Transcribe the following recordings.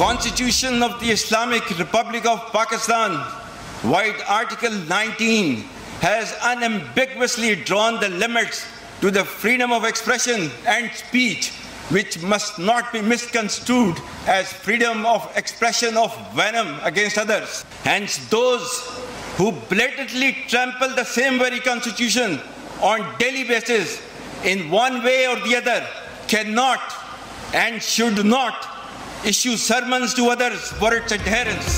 Constitution of the Islamic Republic of Pakistan, via Article 19, has unambiguously drawn the limits to the freedom of expression and speech, which must not be misconstrued as freedom of expression of venom against others. Hence, those who blatantly trample the same very Constitution on daily basis in one way or the other cannot and should not issue sermons to others for its adherence.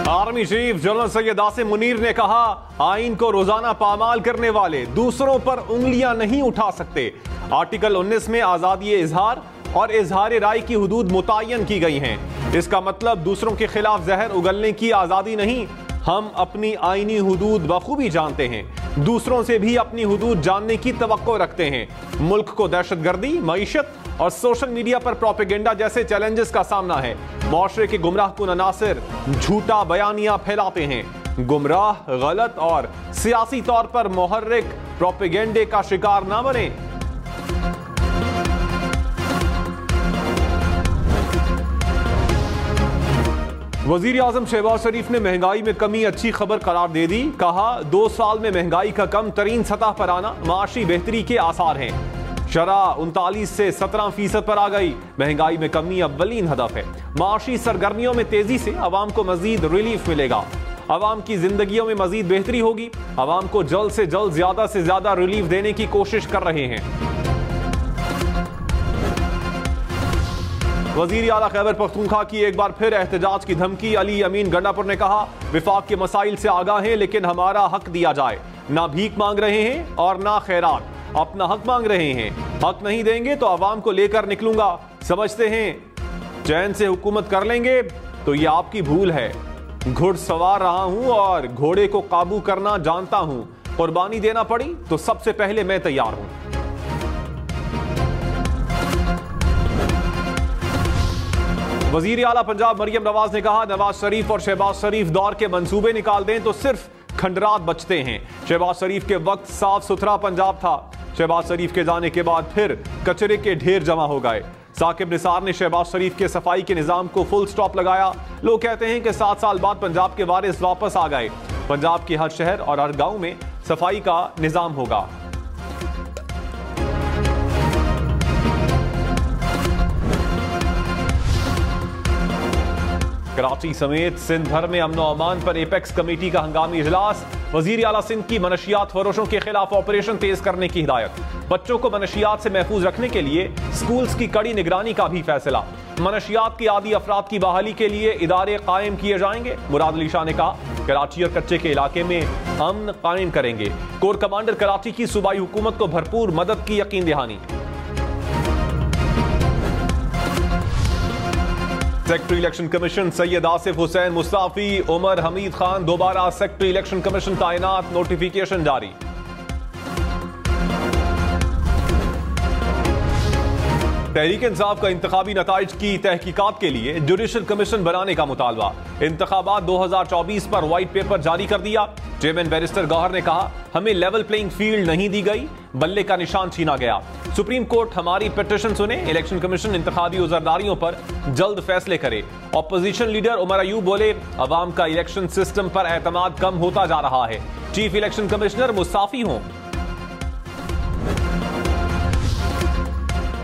Army chief general Syed Asim Munir ने कहा, आइन को रोजाना पामाल करने वाले दूसरों पर उंगलियां नहीं उठा सकते। आर्टिकल 19 में आजादी इजहार और इजहार राय की हुदूद मुतय्यन की गई हैं। इसका मतलब दूसरों के खिलाफ जहर उगलने की आजादी नहीं। हम अपनी आईनी हुदूद बखूबी जानते हैं, दूसरों से भी अपनी हुदूद जानने की तवक्को रखते हैं। मुल्क को दहशतगर्दी, मईशत और सोशल मीडिया पर प्रोपेगेंडा जैसे चैलेंजेस का सामना है। मुआशरे के गुमराहकुन अनासिर झूठा बयानिया फैलाते हैं। गुमराह, गलत और सियासी तौर पर मुहर्रिक प्रोपेगेंडे का शिकार ना बने। वजीर आजम शहबाज शरीफ ने महंगाई में कमी अच्छी खबर करार दे दी। कहा, 2 साल में महंगाई का कम तरीन सतह पर आना माशी बेहतरी के आसार हैं। शरह 39 से 17% पर आ गई। महंगाई में कमी अव्वलीन हदफ है। माशी सरगर्मियों में तेजी से अवाम को मजीद रिलीफ मिलेगा। अवाम की जिंदगियों में मजीद बेहतरी होगी। अवाम को जल्द से जल्द ज्यादा से ज्यादा रिलीफ देने की कोशिश कर रहे हैं। वजीर आला खैबर पख्तूनख्वा की एक बार फिर एहतजाज की धमकी। अली अमीन गंडापुर ने कहा, विफाक के मसाइल से आगाह हैं, लेकिन हमारा हक दिया जाए। ना भीख मांग रहे हैं और ना खैरात, अपना हक मांग रहे हैं। हक नहीं देंगे तो अवाम को लेकर निकलूंगा। समझते हैं चैन से हुकूमत कर लेंगे तो ये आपकी भूल है। घुड़सवार रहा हूं और घोड़े को काबू करना जानता हूं। कुर्बानी देना पड़ी तो सबसे पहले मैं तैयार हूं। वजीर आला पंजाब मरियम नवाज ने कहा, नवाज शरीफ और शहबाज शरीफ दौर के मंसूबे निकाल दें तो सिर्फ खंडरात बचते हैं। शहबाज शरीफ के वक्त साफ सुथरा पंजाब था। शहबाज शरीफ के जाने के बाद फिर कचरे के ढेर जमा हो गए। साकिब निसार ने शहबाज शरीफ के सफाई के निजाम को फुल स्टॉप लगाया। लोग कहते हैं कि 7 साल बाद पंजाब के वारिस वापस आ गए। पंजाब के हर शहर और हर गांव में सफाई का निजाम होगा। कराची समेत सिंध भर में अमन और अमान पर एपेक्स कमेटी का हंगामी इजलास। वजीर आला सिंध की मनशियात फरोशों के खिलाफ ऑपरेशन तेज करने की हिदायत। बच्चों को मनशियात से महफूज रखने के लिए स्कूल्स की कड़ी निगरानी का भी फैसला। मनशियात की आदी अफराद की बहाली के लिए इदारे कायम किए जाएंगे। मुराद अली शाह ने कहा, कराची और कच्चे के इलाके में अमन कायम करेंगे। कोर कमांडर कराची की सूबाई हुकूमत को भरपूर मदद की यकीन दहानी। Secretary election commission Syed Asif Hussain Mustafi, Umar Hamid Khan दोबारा सेक्रेटरी इलेक्शन कमीशन तैनात। नोटिफिकेशन जारी। तहरीक इंसाफ का इंतखाबी नताइज की तहकीकात के लिए जुडिशल कमीशन बनाने का मुतालबा। इंतखाबात 2024 पर व्हाइट पेपर जारी कर दिया। चेयरमैन बैरिस्टर गौहर ने कहा, हमें लेवल प्लेइंग फील्ड नहीं दी गई, बल्ले का निशान छीना गया। सुप्रीम कोर्ट हमारी पिटीशन सुने। इलेक्शन कमीशन इंतखाबी उजरदारियों पर जल्द फैसले करे। ऑपोजिशन लीडर उमर अयूब बोले, अवाम का इलेक्शन सिस्टम पर एतमाद कम होता जा रहा है। चीफ इलेक्शन कमिश्नर मुस्ताफी हों।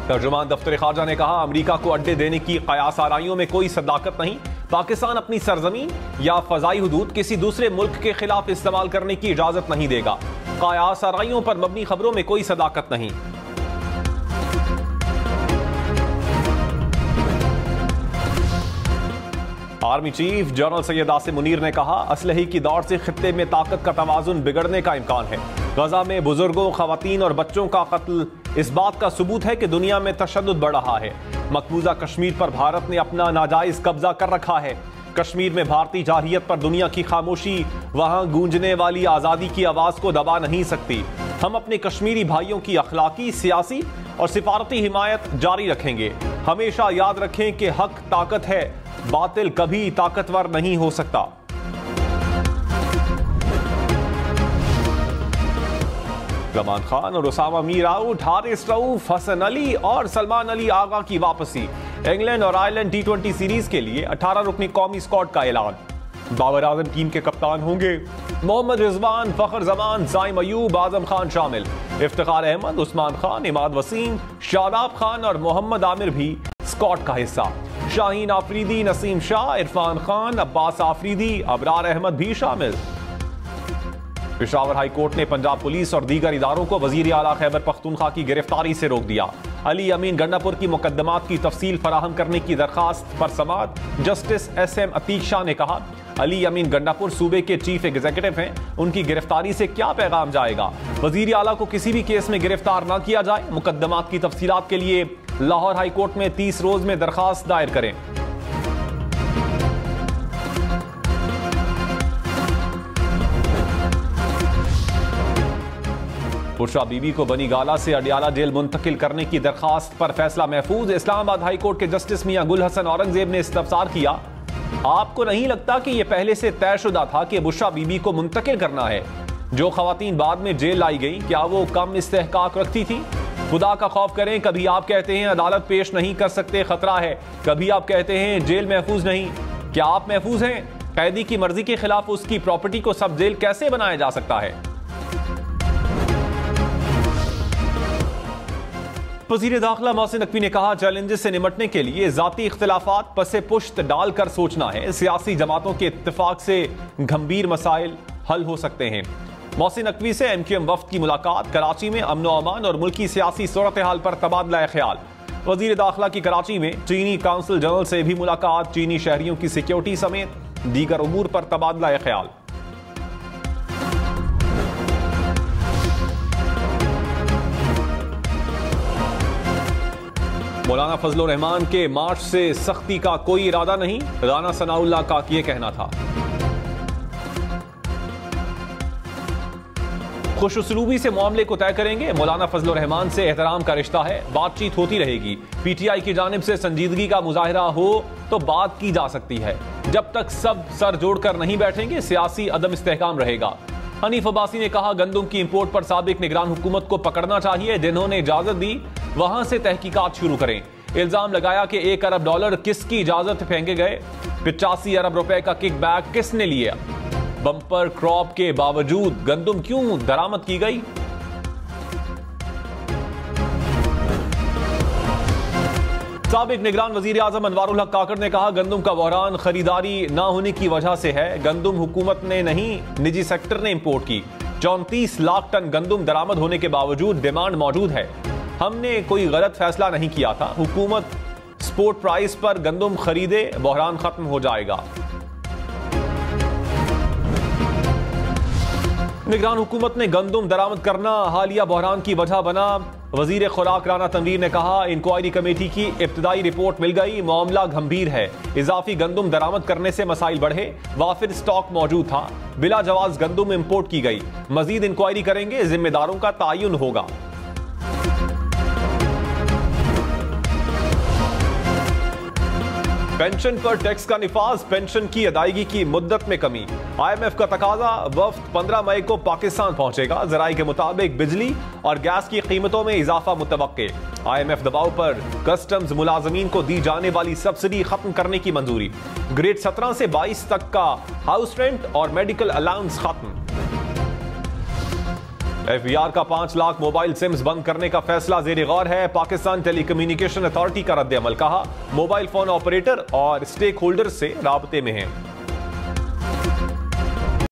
तर्जुमान दफ्तर खारजा ने कहा, अमेरिका को अड्डे देने की कयास आराइयों में कोई सदाकत नहीं। पाकिस्तान अपनी सरजमीन या फजाई हुदूद किसी दूसरे मुल्क के खिलाफ इस्तेमाल करने की इजाजत नहीं देगा। कयास आराइयों पर मबनी खबरों में कोई सदाकत नहीं। Army chief general Syed Asim Munir ने कहा, असलहे की दौड़ से खित्ते में ताकत का तवाजुन बिगड़ने का इम्कान है। गजा में बुजुर्गों, खवातीन और बच्चों का कत्ल इस बात का सबूत है कि दुनिया में तशद्दुद बढ़ रहा है। मकबूजा कश्मीर पर भारत ने अपना नाजायज कब्जा कर रखा है। कश्मीर में भारतीय जारहियत पर दुनिया की खामोशी वहां गूंजने वाली आज़ादी की आवाज़ को दबा नहीं सकती। हम अपने कश्मीरी भाइयों की अखलाकी, सियासी और सिफारती हिमायत जारी रखेंगे। हमेशा याद रखें कि हक ताकत है, बातिल कभी ताकतवर नहीं हो सकता। रमान खान और उसामा मीर आउट, हारिस रऊफ, हसन अली और सलमान अली आगा की वापसी। इंग्लैंड और आयरलैंड T20 सीरीज के लिए 18 रुकनी कौमी स्क्वाड का ऐलान। बाबर आजम टीम के कप्तान होंगे। मोहम्मद रिजवान, फखर जमान, साइम अयूब, आजम खान शामिल। इफ्तिखार अहमद, उस्मान खान, इमाद वसीम, शादाब खान और मोहम्मद आमिर भी स्क्वाड का हिस्सा। शाहीन आफरीदी, नसीम शाह, इरफान खान, अब्बास आफरीदी, अबरार अहमद भी शामिल। पेशावर हाई कोर्ट ने पंजाब पुलिस और दीगर इदारों को वजीर आला खैबर पख्तूनख्वा की गिरफ्तारी से रोक दिया। अली अमीन गंडापुर की मुकदमात की तफसील फराहम करने की दरखास्त पर समाअत। जस्टिस SM अतीक शाह ने कहा, अली अमीन गंडापुर सूबे के चीफ एग्जीक्यूटिव हैं, उनकी गिरफ्तारी से क्या पैगाम जाएगा। वजीर आला को किसी भी केस में गिरफ्तार न किया जाए। मुकदमात की तफसीलात के लिए लाहौर हाई कोर्ट में 30 रोज में दरखास्त दायर करें। बुशरा बीबी को बनी गाला से अडियाला जेल मुंतकिल करने की दरखास्त पर फैसला महफूज। इस्लामाबाद हाई कोर्ट के जस्टिस मियां गुल हसन औरंगजेब ने इस्तफसार किया, आपको नहीं लगता कि यह पहले से तयशुदा था कि बुशरा बीबी को मुंतकिल करना है? जो खवातीन बाद में जेल लाई गई, क्या वो कम इस्तेहकाक रखती थी? खुदा का खौफ करें। कभी आप कहते हैं अदालत पेश नहीं कर सकते, खतरा है। कभी आप कहते हैं जेल महफूज नहीं। क्या आप महफूज हैं? कैदी की मर्जी के खिलाफ उसकी प्रॉपर्टी को सब जेल कैसे बनाया जा सकता है? वज़ीर दाखिला मोहसिन नकवी ने कहा, चैलेंजेस से निपटने के लिए जाती इख्तिलाफात पसे पुश्त डालकर सोचना है। सियासी जमातों के इत्तेफाक से गंभीर मसाइल हल हो सकते हैं। मोहसिन नकवी से MQM वफ्द की मुलाकात। कराची में अमन व अमान और मुल्की सियासी सूरत हाल पर तबादला ख्याल। वज़ीर दाखिला की कराची में चीनी काउंसिल जनरल से भी मुलाकात। चीनी शहरियों की सिक्योरिटी समेत दीगर उमूर पर तबादला ख्याल। मौलाना फजलुर रहमान के मार्च से सख्ती का कोई इरादा नहीं, राना सनाउल्लाह का यह कहना था। खुशउस्लूबी से मामले को तय करेंगे। मौलाना फजलुर रहमान से एहतराम का रिश्ता है, बातचीत होती रहेगी। PTI की जानिब से संजीदगी का मुजाहिरा हो तो बात की जा सकती है। जब तक सब सर जोड़कर नहीं बैठेंगे, सियासी अदम इस्तेहकाम रहेगा। हनीफ अब्बासी ने कहा, गंदम की इंपोर्ट पर साबिक निगरान हुकूमत को पकड़ना चाहिए। जिन्होंने इजाजत दी वहां से तहकीकात शुरू करें। इल्जाम लगाया कि $1 अरब किसकी इजाजत फेंके गए। 85 अरब रुपए का किकबैक किसने लिया? बम्पर क्रॉप के बावजूद गंदम क्यों दरामद की गई? साबिक निगरान वजीर आजम अनवारुल हक काकड़ ने कहा, गंदम का बहरान खरीदारी ना होने की वजह से है। गंदम हुकूमत ने नहीं, निजी सेक्टर ने इंपोर्ट की। 34 लाख टन गंदम दरामद होने के बावजूद डिमांड मौजूद है। हमने कोई गलत फैसला नहीं किया था। हुकूमत स्पोर्ट प्राइस पर गंदम खरीदे, बहरान खत्म हो जाएगा। निगरान हुकूमत ने गंदम दरामद करना हालिया बहरान की वजह बना। वजीर खुराक राना तनवीर ने कहा, इंक्वायरी कमेटी की इब्तदाई रिपोर्ट मिल गई, मामला गंभीर है। इजाफी गंदम दरामद करने से मसाइल बढ़े, वाफिर स्टॉक मौजूद था, बिला जवाज गंदम इंपोर्ट की गई। मजीद इंक्वायरी करेंगे, जिम्मेदारों का तायुन होगा। पेंशन पर टैक्स का निफाज, पेंशन की अदायगी की मुद्दत में कमी। IMF का तकाजा, वफ्द 15 मई को पाकिस्तान पहुंचेगा। जराये के मुताबिक बिजली और गैस की कीमतों में इजाफा मुतवक्के। IMF दबाव पर कस्टम्स मुलाजमीन को दी जाने वाली सब्सिडी खत्म करने की मंजूरी। ग्रेड 17 से 22 तक का हाउस रेंट और मेडिकल अलाउंस खत्म। FBR का 5 लाख मोबाइल सिम्स बंद करने का फैसला ज़ेर गौर है। पाकिस्तान टेलीकम्युनिकेशन अथॉरिटी का रद्द अमल। कहा, मोबाइल फोन ऑपरेटर और स्टेक होल्डर से राबते में हैं।